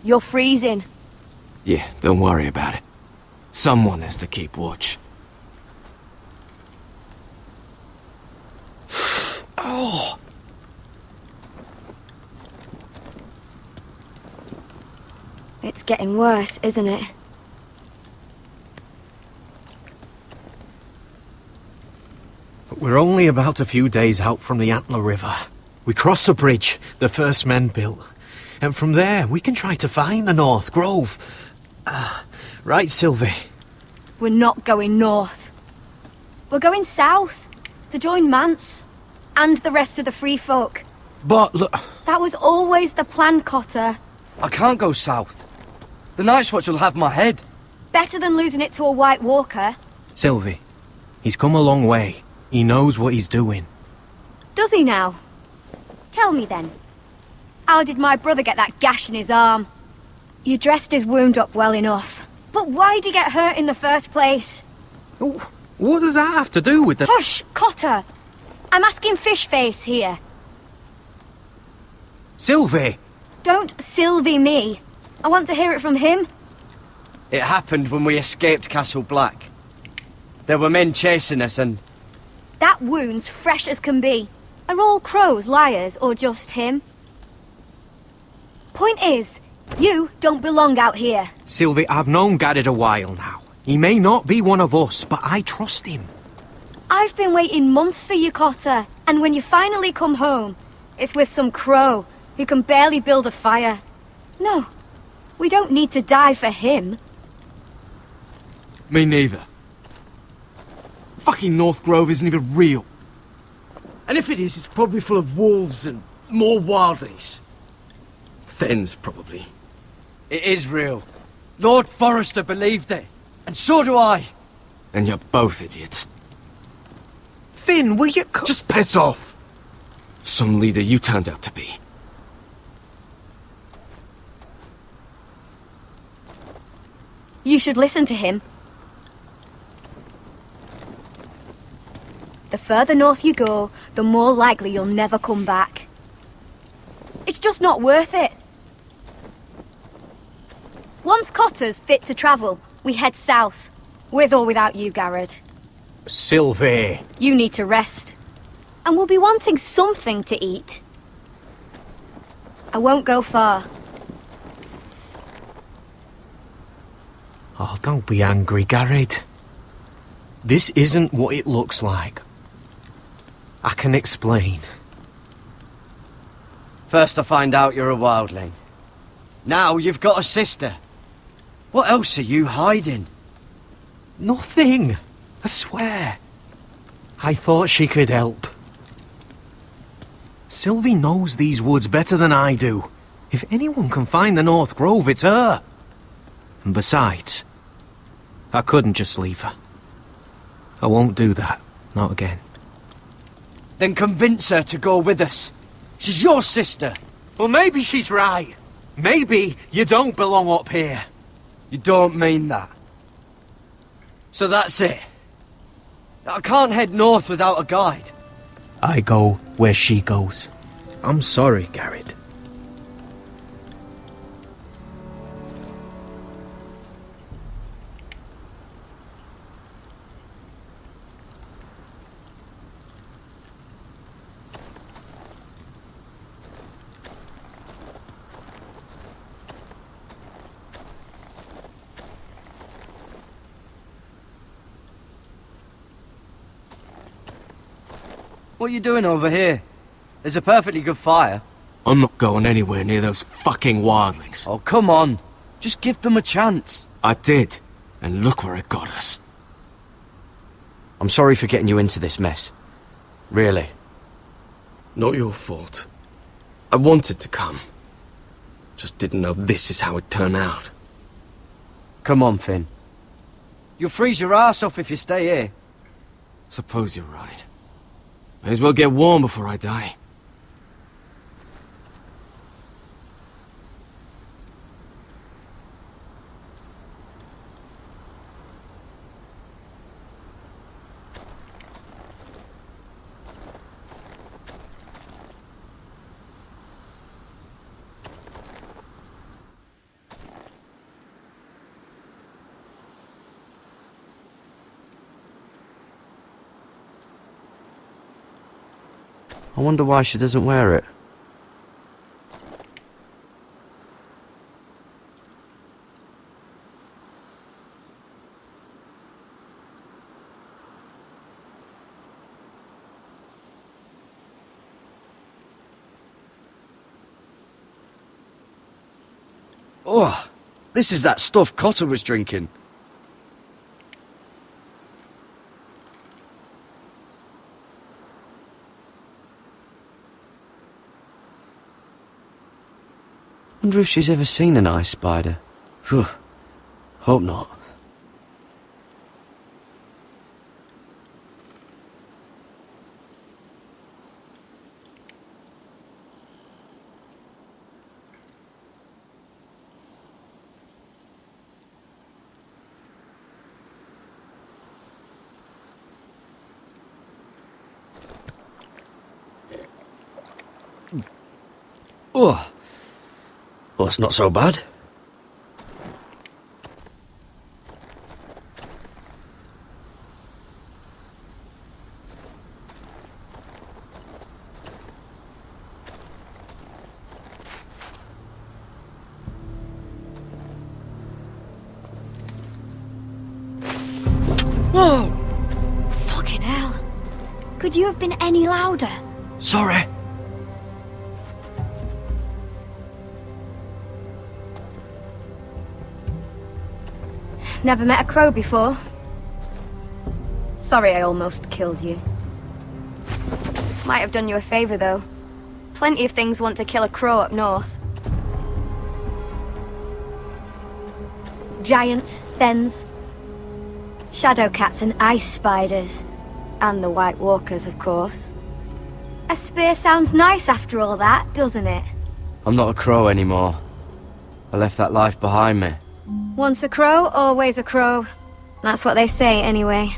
You're freezing. Yeah, don't worry about it. Someone has to keep watch. Oh! It's getting worse, isn't it? We're only about a few days out from the Antler River. We cross the bridge the first men built. And from there, we can try to find the North Grove. Right, Sylvie? We're not going north. We're going south, to join Mance, and the rest of the free folk. But look... That was always the plan, Cotter. I can't go south. The Night's Watch will have my head. Better than losing it to a White Walker. Sylvie, he's come a long way. He knows what he's doing. Does he now? Tell me then. How did my brother get that gash in his arm? You dressed his wound up well enough. But why'd he get hurt in the first place? What does that have to do with the... Hush, Cotter! I'm asking Fishface here. Sylvie! Don't Sylvie me. I want to hear it from him. It happened when we escaped Castle Black. There were men chasing us and... That wound's fresh as can be. Are all crows liars, or just him? Point is, you don't belong out here. Sylvie, I've known Garrett a while now. He may not be one of us, but I trust him. I've been waiting months for you, Cotter. And when you finally come home, it's with some crow who can barely build a fire. No, we don't need to die for him. Me neither. Fucking North Grove isn't even real. And if it is, it's probably full of wolves and more wildlings. Thens, probably. It is real. Lord Forrester believed it. And so do I. And you're both idiots. Finn, will you Just piss off! Some leader you turned out to be. You should listen to him. The further north you go, the more likely you'll never come back. It's just not worth it. Once Cotter's fit to travel, we head south. With or without you, Garrett. Sylvie. You need to rest. And we'll be wanting something to eat. I won't go far. Oh, don't be angry, Garrett. This isn't what it looks like. I can explain. First I find out you're a wildling. Now you've got a sister. What else are you hiding? Nothing. I swear. I thought she could help. Sylvie knows these woods better than I do. If anyone can find the North Grove, it's her. And besides, I couldn't just leave her. I won't do that. Not again. Then convince her to go with us. She's your sister. Well, maybe she's right. Maybe you don't belong up here. You don't mean that. So that's it. I can't head north without a guide. I go where she goes. I'm sorry, Garrett. What are you doing over here? There's a perfectly good fire. I'm not going anywhere near those fucking wildlings. Oh, come on. Just give them a chance. I did, and look where it got us. I'm sorry for getting you into this mess. Really. Not your fault. I wanted to come. Just didn't know this is how it'd turn out. Come on, Finn. You'll freeze your ass off if you stay here. Suppose you're right. May as well get warm before I die. I wonder why she doesn't wear it. Oh, this is that stuff Cotter was drinking. Wonder if she's ever seen an ice spider. Phew. Hope not. Oh. Well, it's not so bad. Whoa! Fucking hell. Could you have been any louder? Sorry. Never met a crow before. Sorry I almost killed you. Might have done you a favour, though. Plenty of things want to kill a crow up north. Giants, thens, shadow cats and ice spiders. And the White Walkers, of course. A spear sounds nice after all that, doesn't it? I'm not a crow anymore. I left that life behind me. Once a crow, always a crow. That's what they say, anyway.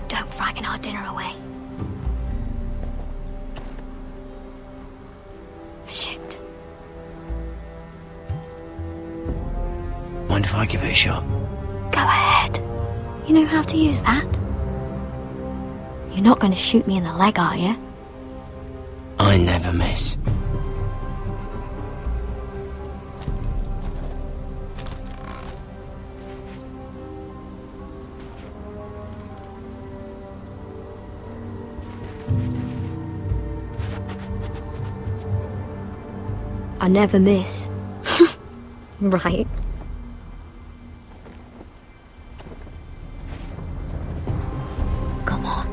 Don't frighten our dinner away. Shit. Mind if I give it a shot? Go ahead. You know how to use that? You're not going to shoot me in the leg, are you? I never miss. I never miss. Right. Come on.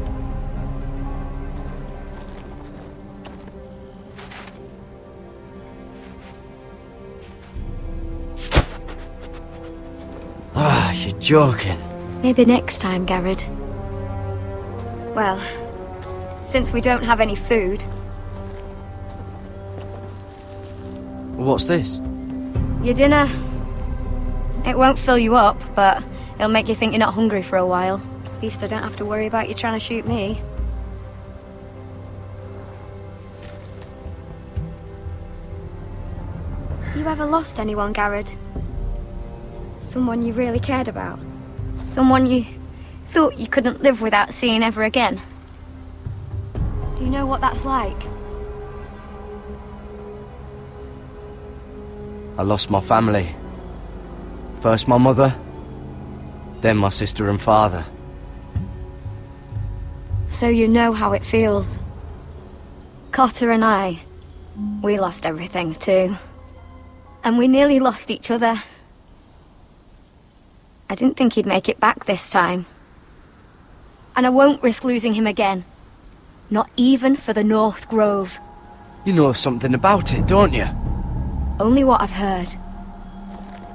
Ah, you're joking. Maybe next time, Garrett. Well, since we don't have any food... What's this? Your dinner. It won't fill you up, but it'll make you think you're not hungry for a while. At least I don't have to worry about you trying to shoot me. You ever lost anyone, Garrett? Someone you really cared about? Someone you thought you couldn't live without seeing ever again? Do you know what that's like? I lost my family. First my mother, then my sister and father. So you know how it feels. Cotter and I, we lost everything too. And we nearly lost each other. I didn't think he'd make it back this time. And I won't risk losing him again. Not even for the North Grove. You know something about it, don't you? Only what I've heard.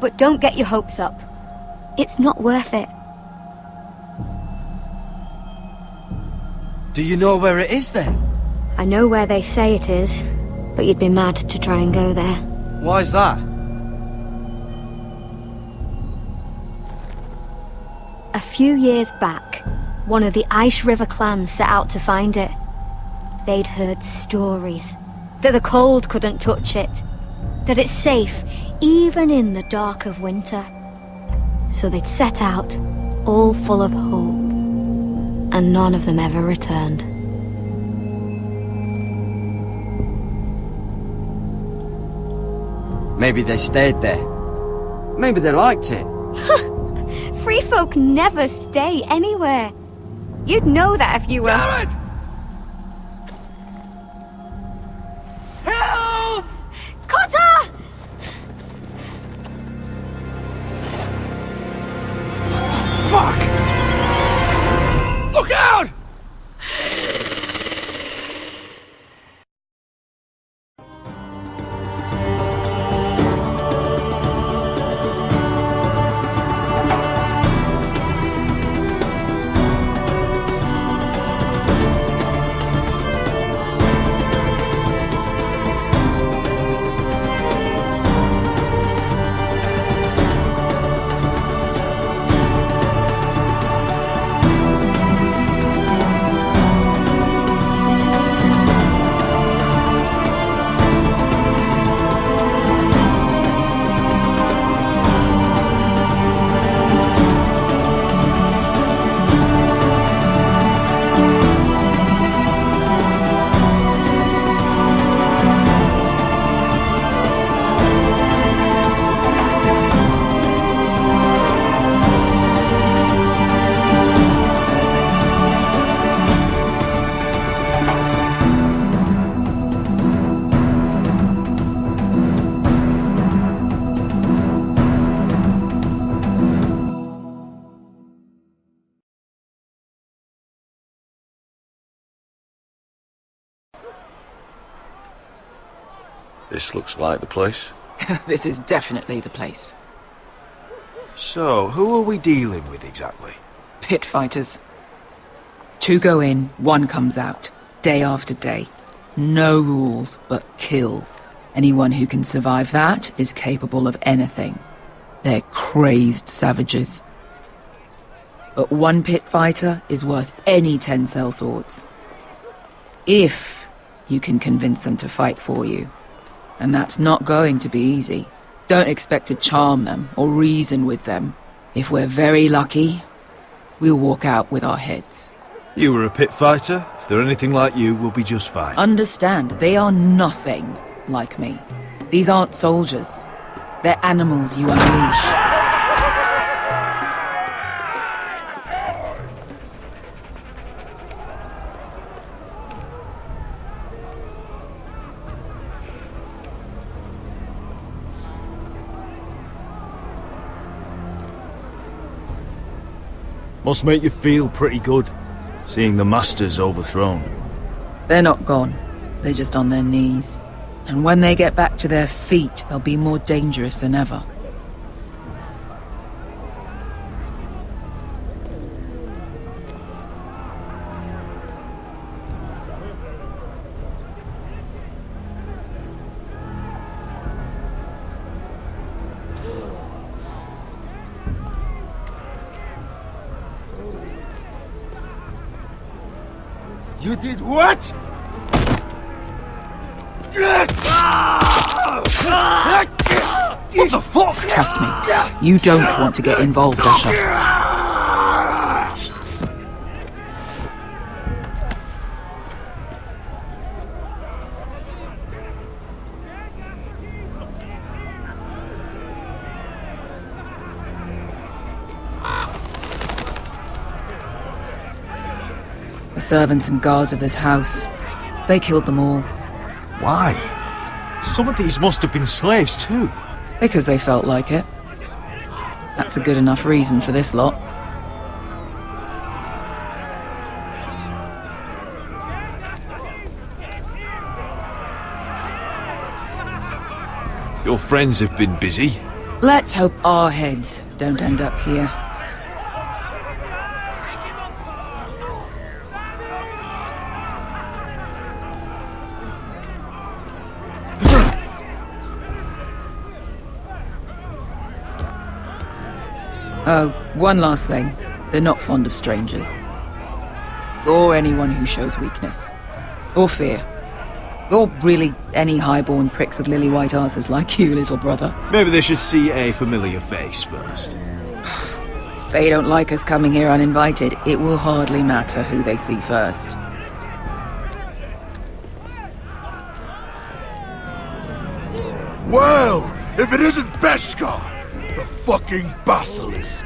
But don't get your hopes up. It's not worth it. Do you know where it is then? I know where they say it is, but you'd be mad to try and go there. Why's that? A few years back, one of the Ice River clans set out to find it. They'd heard stories that the cold couldn't touch it, that it's safe even in the dark of winter. So they'd set out, all full of hope, and none of them ever returned. Maybe they stayed there. Maybe they liked it. Free folk never stay anywhere. You'd know that if you were... Garrett! Help! Cotter! Fuck! Look out! This looks like the place. This is definitely the place. So, who are we dealing with exactly? Pit fighters. 2 go in, 1 comes out. Day after day. No rules, but kill. Anyone who can survive that is capable of anything. They're crazed savages. But 1 pit fighter is worth any 10 sellswords. If you can convince them to fight for you. And that's not going to be easy. Don't expect to charm them or reason with them. If we're very lucky, we'll walk out with our heads. You were a pit fighter. If they're anything like you, we'll be just fine. Understand, they are nothing like me. These aren't soldiers. They're animals you unleash. Must make you feel pretty good, seeing the Masters overthrown. They're not gone. They're just on their knees. And when they get back to their feet, they'll be more dangerous than ever. You did what? What the fuck? Trust me, you don't want to get involved, Usher. The servants and guards of this house, they killed them all. Why? Some of these must have been slaves too. Because they felt like it. That's a good enough reason for this lot. Your friends have been busy. Let's hope our heads don't end up here. Oh, one last thing. They're not fond of strangers. Or anyone who shows weakness. Or fear. Or really any highborn pricks with lily-white asses like you, little brother. Maybe they should see a familiar face first. They don't like us coming here uninvited. It will hardly matter who they see first. Well, if it isn't Beskar, the fucking basilisk.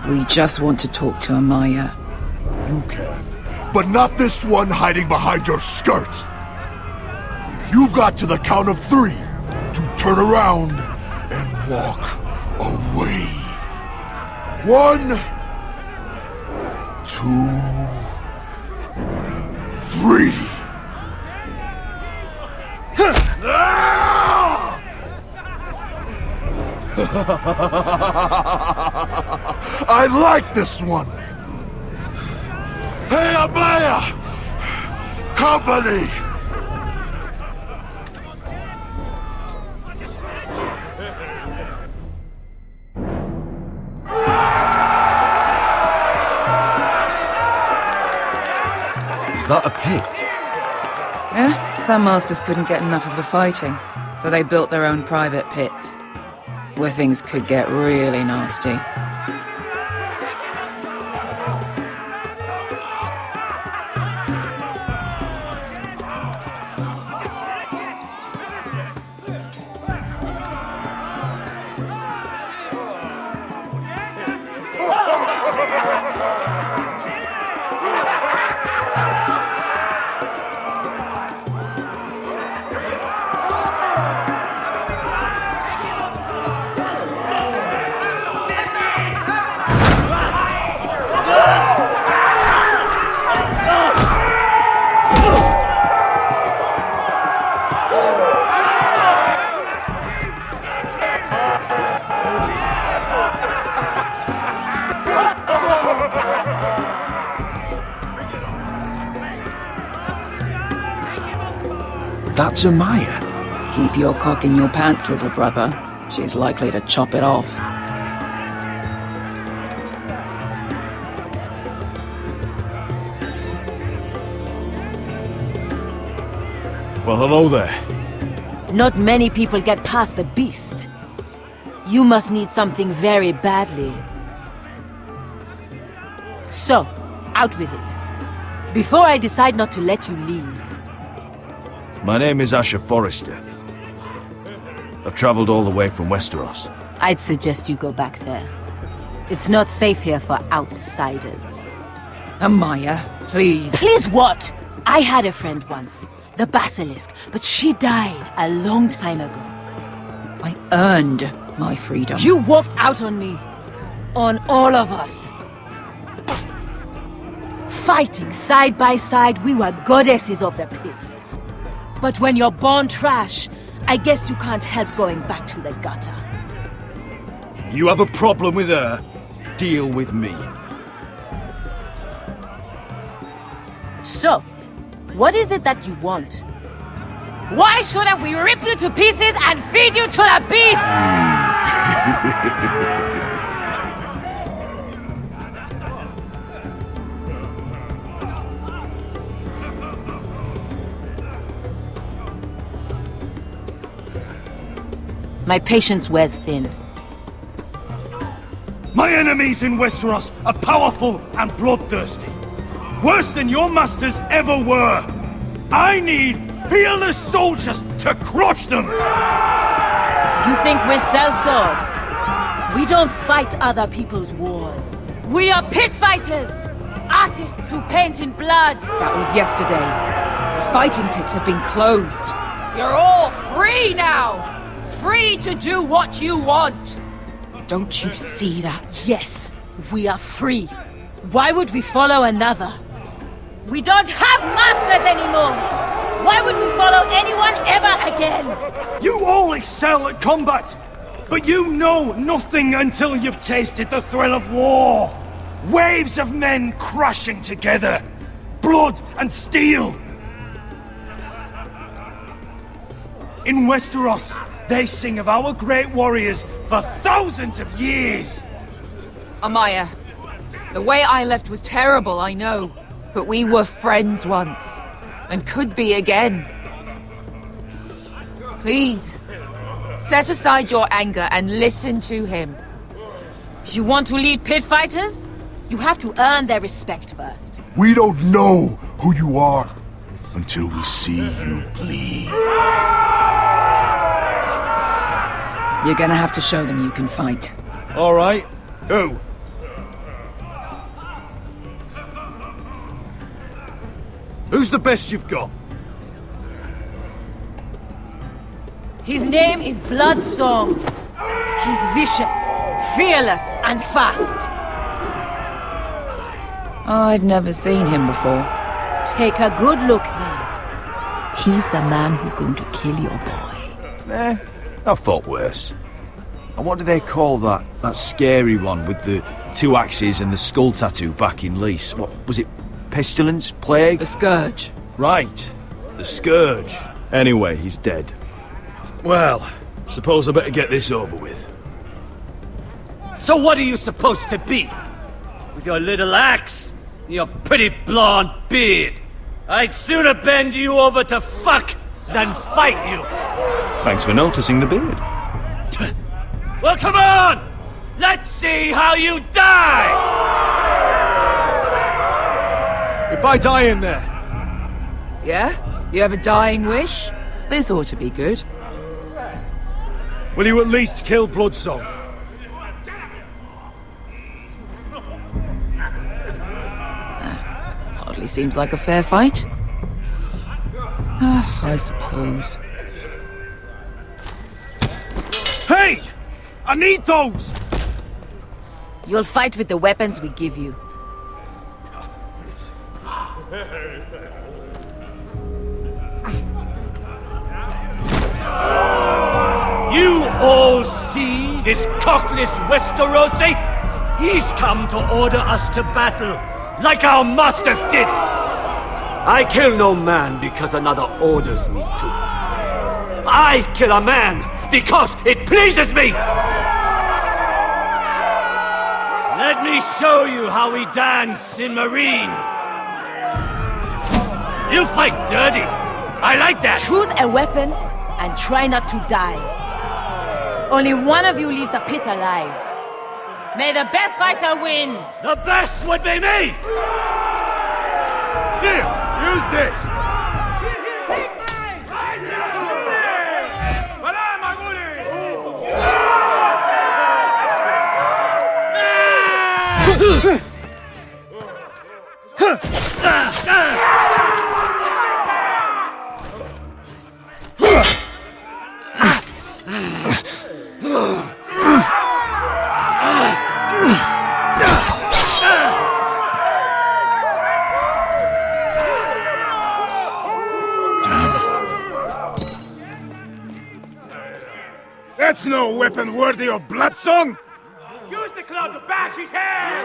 We just want to talk to Amaya. You can, but not this one hiding behind your skirt. You've got to the count of 3 to turn around and walk away. 1, 2, 3. I like this one. Hey, Amaya! Company! Is that a pit? Yeah, some masters couldn't get enough of the fighting, so they built their own private pits, where things could get really nasty. That's Amaya. Keep your cock in your pants, little brother. She's likely to chop it off. Well, hello there. Not many people get past the beast. You must need something very badly. So, out with it. Before I decide not to let you leave. My name is House Forrester. I've traveled all the way from Westeros. I'd suggest you go back there. It's not safe here for outsiders. Amaya, please. Please what? I had a friend once, the Basilisk, but she died a long time ago. I earned my freedom. You walked out on me. On all of us. Fighting side by side, we were goddesses of the pits. But when you're born trash, I guess you can't help going back to the gutter. You have a problem with her? Deal with me. So, what is it that you want? Why shouldn't we rip you to pieces and feed you to the beast? My patience wears thin. My enemies in Westeros are powerful and bloodthirsty. Worse than your masters ever were. I need fearless soldiers to crush them! You think we sell swords? We don't fight other people's wars. We are pit fighters! Artists who paint in blood! That was yesterday. The fighting pits have been closed. You're all free now! Free to do what you want! Don't you see that? Yes, we are free. Why would we follow another? We don't have masters anymore! Why would we follow anyone ever again? You all excel at combat, but you know nothing until you've tasted the thrill of war. Waves of men crashing together. Blood and steel. In Westeros, they sing of our great warriors for thousands of years. Amaya, the way I left was terrible, I know. But we were friends once. And could be again. Please, set aside your anger and listen to him. You want to lead pit fighters? You have to earn their respect first. We don't know who you are until we see you bleed. You're gonna have to show them you can fight. All right. Who? Who's the best you've got? His name is Bloodsong. He's vicious, fearless, and fast. I've never seen him before. Take a good look then. He's the man who's going to kill your boy. I thought worse. And what do they call that scary one with the 2 axes and the skull tattoo back in Lease? What was it? Pestilence? Plague? The Scourge. Right. The Scourge. Anyway, he's dead. Well, suppose I better get this over with. So what are you supposed to be? With your little axe and your pretty blonde beard? I'd sooner bend you over to fuck than fight you. Thanks for noticing the beard. Well, come on! Let's see how you die! If I die in there, Yeah? You have a dying wish? This ought to be good. will you at least kill Bloodsong? Hardly seems like a fair fight. I suppose. Hey! I need those! You'll fight with the weapons we give you. You all see this cockless Westerosi? He's come to order us to battle, like our masters did. I kill no man because another orders me to. I kill a man because it pleases me! Let me show you how we dance in Marine. You fight dirty. I like that. Choose a weapon and try not to die. Only one of you leaves the pit alive. May the best fighter win! The best would be me! Here, use this! That's no weapon worthy of Bloodsong! Use the club to bash his head!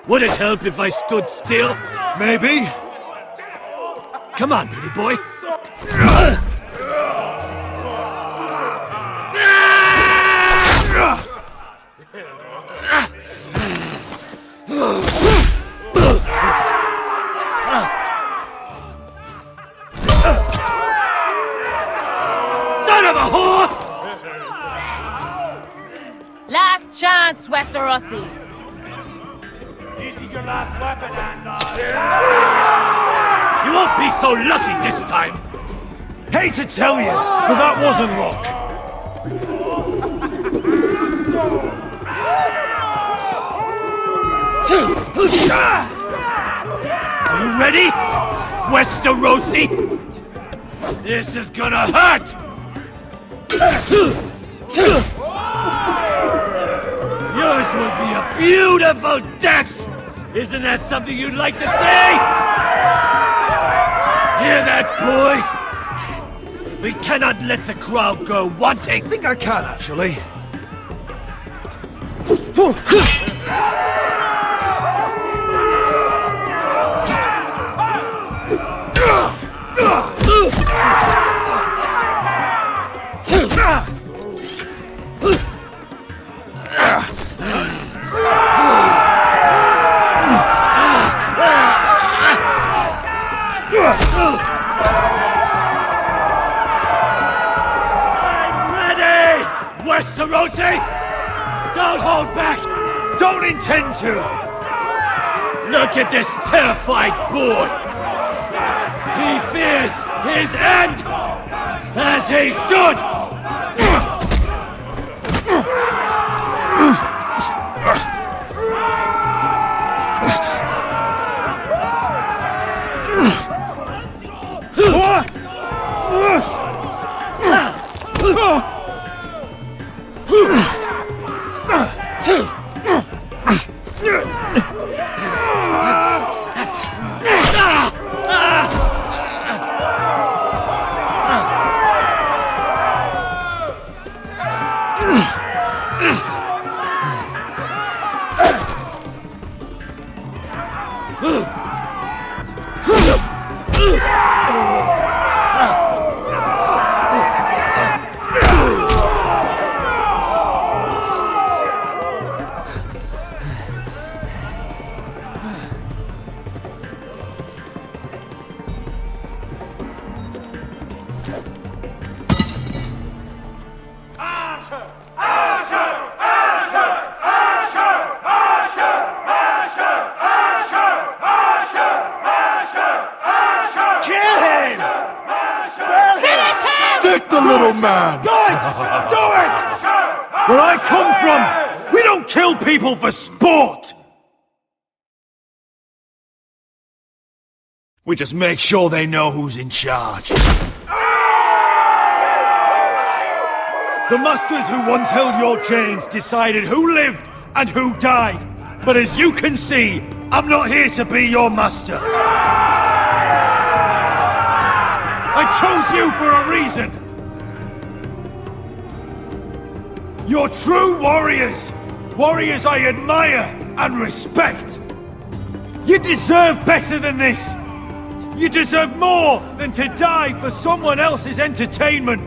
Would it help if I stood still? Maybe. Come on, pretty boy. Son of a whore! Last chance, Westerosi. This is your last weapon, You won't be so lucky this time. Hate to tell you, but that wasn't luck. Are you ready, Westerosi? This is gonna hurt! Yours will be a beautiful death! Isn't that something you'd like to say? Hear that, boy? We cannot let the crowd go wanting! I think I can, actually. don't intend to! Look at this terrified boy! He fears his end! As he should! Stick the little man! Do it! Do it! Where I come from, we don't kill people for sport! We just make sure they know who's in charge. The masters who once held your chains decided who lived and who died. But as you can see, I'm not here to be your master. I chose you for a reason. You're true warriors. Warriors I admire and respect. You deserve better than this. You deserve more than to die for someone else's entertainment.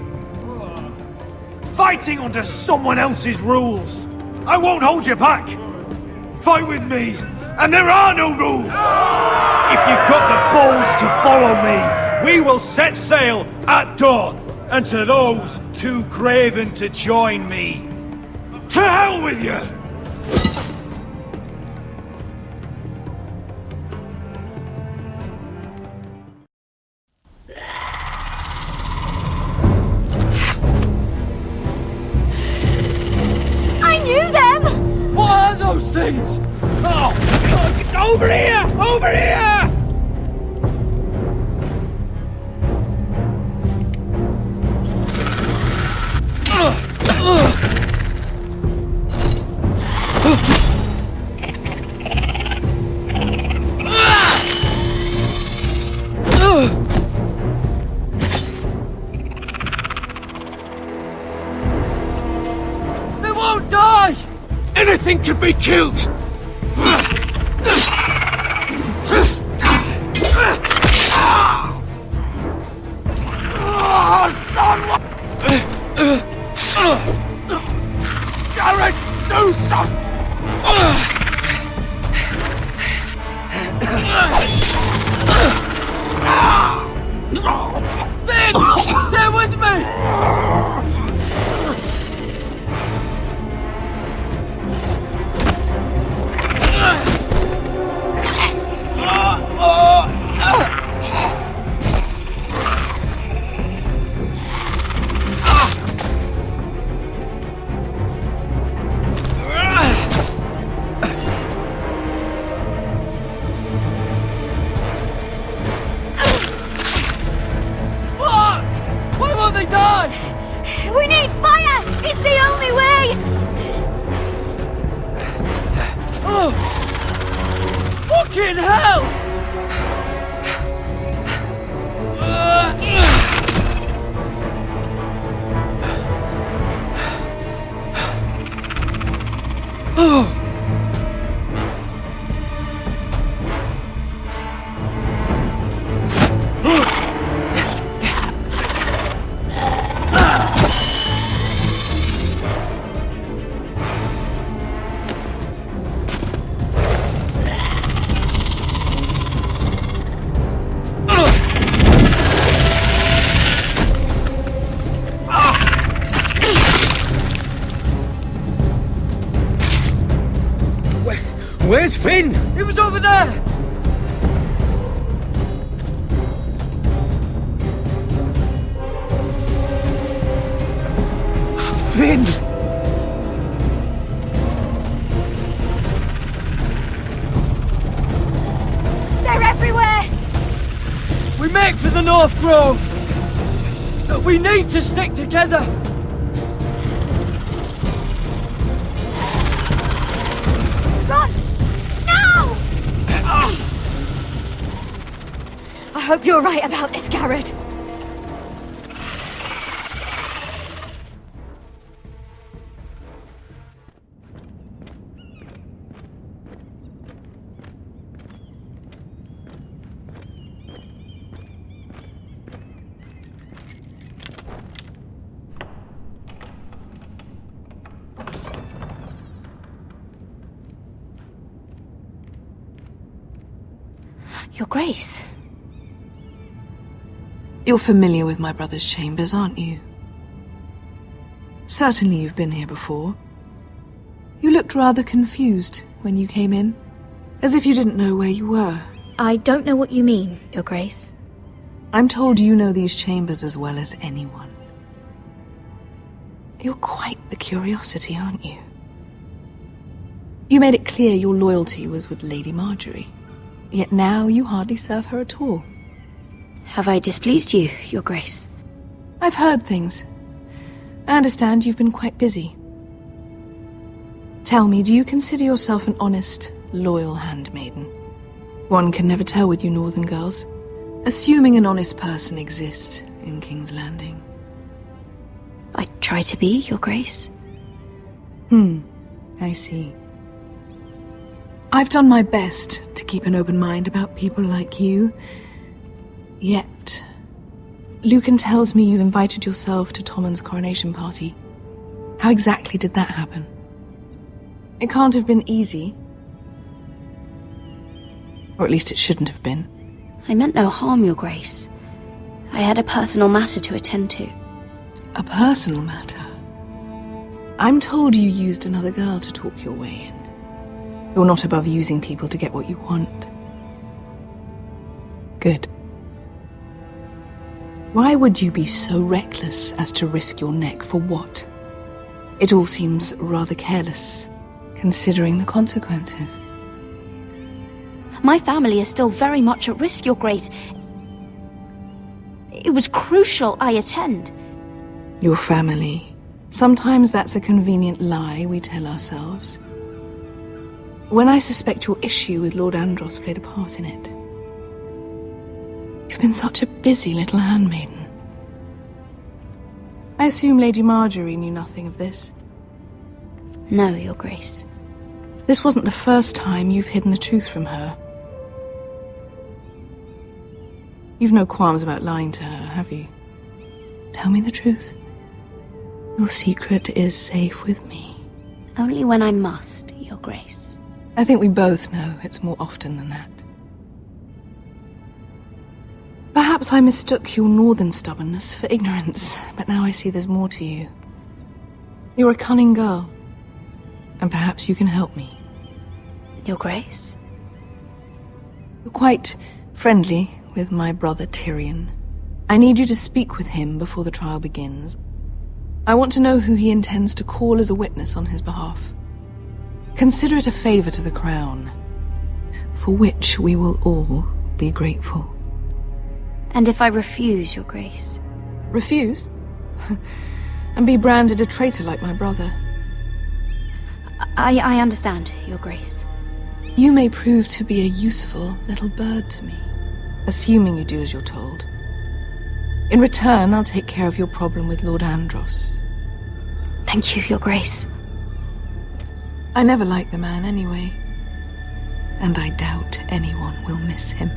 Fighting under someone else's rules. I won't hold you back. Fight with me, and there are no rules. If you've got the balls to follow me, we will set sail at dawn. And to those too craven to join me, to hell with you! I knew them! What are those things? Oh! Over here! Over here! They won't die! Anything can be killed! Garrett, do something! Finn! Stay with me! We need fire! It's the only way! Oh! Fucking hell! Oh! Finn! It was over there! Finn! They're everywhere! We make for the North Grove! We need to stick together! Run! Now! I hope you're right about this, Garrett. Your Grace. You're familiar with my brother's chambers, aren't you? Certainly you've been here before. You looked rather confused when you came in, as if you didn't know where you were. I don't know what you mean, Your Grace. I'm told you know these chambers as well as anyone. You're quite the curiosity, aren't you? You made it clear your loyalty was with Lady Marjorie. Yet now you hardly serve her at all. Have I displeased you, Your Grace? I've heard things. I understand you've been quite busy. Tell me, do you consider yourself an honest, loyal handmaiden? One can never tell with you northern girls. Assuming an honest person exists in King's Landing. I try to be, Your Grace. I see. I've done my best to keep an open mind about people like you. Yet, Lucan tells me you invited yourself to Tommen's coronation party. How exactly did that happen? It can't have been easy. Or at least it shouldn't have been. I meant no harm, Your Grace. I had a personal matter to attend to. A personal matter? I'm told you used another girl to talk your way in. You're not above using people to get what you want. Good. Why would you be so reckless as to risk your neck for what? It all seems rather careless, considering the consequences. My family is still very much at risk, Your Grace. It was crucial I attend. Your family. Sometimes that's a convenient lie we tell ourselves. When I suspect your issue with Lord Andros played a part in it. You've been such a busy little handmaiden. I assume Lady Marjorie knew nothing of this. No, Your Grace. This wasn't the first time you've hidden the truth from her. You've no qualms about lying to her, have you? Tell me the truth. Your secret is safe with me. Only when I must, Your Grace. I think we both know it's more often than that. Perhaps I mistook your northern stubbornness for ignorance, but now I see there's more to you. You're a cunning girl, and perhaps you can help me. Your Grace? You're quite friendly with my brother Tyrion. I need you to speak with him before the trial begins. I want to know who he intends to call as a witness on his behalf. Consider it a favor to the crown, for which we will all be grateful. And if I refuse, Your Grace? Refuse? And be branded a traitor like my brother? I understand, Your Grace. You may prove to be a useful little bird to me, assuming you do as you're told. In return, I'll take care of your problem with Lord Andros. Thank you, Your Grace. I never liked the man anyway, and I doubt anyone will miss him.